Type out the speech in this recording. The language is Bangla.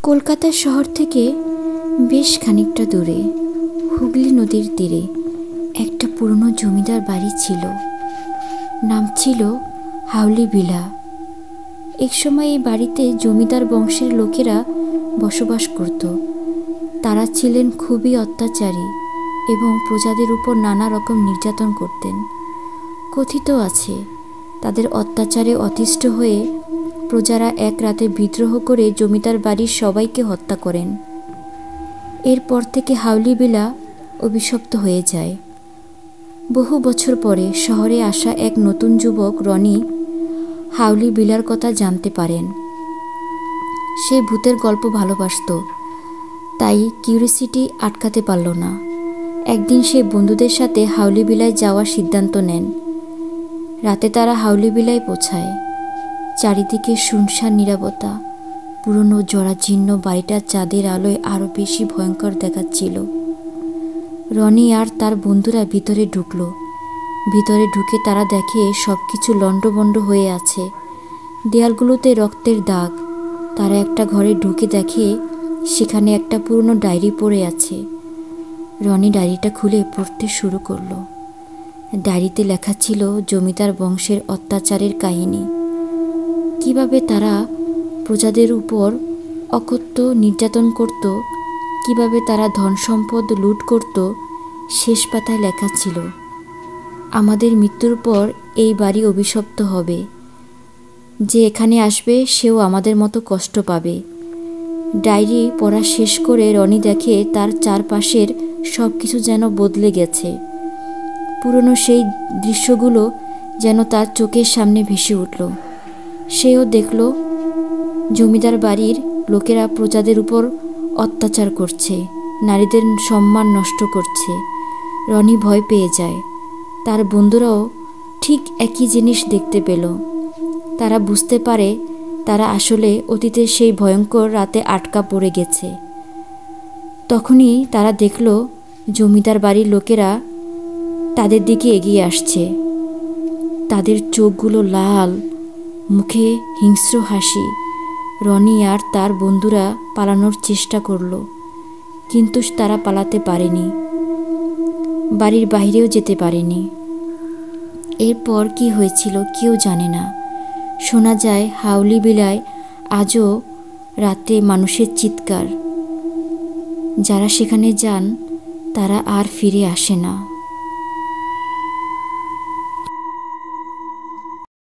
কলকাতা শহর থেকে বেশ খানিকটা দূরে হুগলি নদীর তীরে একটা পুরনো জমিদার বাড়ি ছিল। নাম ছিল হাউলি ভিলা। একসময় এই বাড়িতে জমিদার বংশের লোকেরা বসবাস করত। তারা ছিলেন খুবই অত্যাচারী এবং প্রজাদের উপর নানা রকম নির্যাতন করতেন। কথিত আছে তাদের অত্যাচারে অতিষ্ঠ হয়ে প্রজারা এক রাতে বিদ্রোহ করে জমিদার বাড়ির সবাইকে হত্যা করেন। এরপর থেকে হাউলি ভিলা অভিশপ্ত হয়ে যায়। বহু বছর পরে শহরে আসা এক নতুন যুবক রনি হাউলি ভিলার কথা জানতে পারেন। সে ভূতের গল্প ভালোবাসত, তাই কিউরিসিটি আটকাতে পারল না। একদিন সে বন্ধুদের সাথে হাউলি ভিলায় যাওয়ার সিদ্ধান্ত নেন। রাতে তারা হাউলি ভিলায় পৌঁছায়। চারিদিকে শুনশান নীরবতা। পুরনো জরাজীর্ণ বাড়িটা চাঁদের আলোয় আরও বেশি ভয়ঙ্কর দেখাচ্ছিল। রনি আর তার বন্ধুরা ভিতরে ঢুকলো। ভিতরে ঢুকে তারা দেখে সব কিছু লণ্ডভণ্ড হয়ে আছে। দেয়ালগুলোতে রক্তের দাগ। তারা একটা ঘরে ঢুকে দেখে সেখানে একটা পুরনো ডায়েরি পড়ে আছে। রনি ডায়েরিটা খুলে পড়তে শুরু করলো। ডায়েরিতে লেখা ছিল জমিদার বংশের অত্যাচারের কাহিনী। কিভাবে তারা প্রজাদের উপর অকথ্য নির্যাতন করত, কিভাবে তারা ধন সম্পদ লুট করত। শেষ পাতায় লেখা ছিল, আমাদের মৃত্যুর পর এই বাড়ি অভিশপ্ত হবে। যে এখানে আসবে সেও আমাদের মতো কষ্ট পাবে। ডায়েরি পড়া শেষ করে রনি দেখে তার চারপাশের সব কিছু যেন বদলে গেছে। পুরনো সেই দৃশ্যগুলো যেন তার চোখের সামনে ভেসে উঠল। সেও দেখল জমিদার বাড়ির লোকেরা প্রজাদের উপর অত্যাচার করছে, নারীদের সম্মান নষ্ট করছে। রনি ভয় পেয়ে যায়। তার বন্ধুরাও ঠিক একই জিনিস দেখতে পেল। তারা বুঝতে পারে তারা আসলে অতীতের সেই ভয়ঙ্কর রাতে আটকা পড়ে গেছে। তখনই তারা দেখল জমিদার বাড়ির লোকেরা তাদের দিকে এগিয়ে আসছে। তাদের চোখগুলো লাল, মুখে হিংস্র হাসি। রনি আর তার বন্ধুরা পালানোর চেষ্টা করল, কিন্তু তারা পালাতে পারেনি, বাড়ির বাইরেও যেতে পারেনি। এরপর কি হয়েছিল কেউ জানে না। শোনা যায় হাউলি ভিলায় আজও রাতে মানুষের চিৎকার। যারা সেখানে যান তারা আর ফিরে আসে না।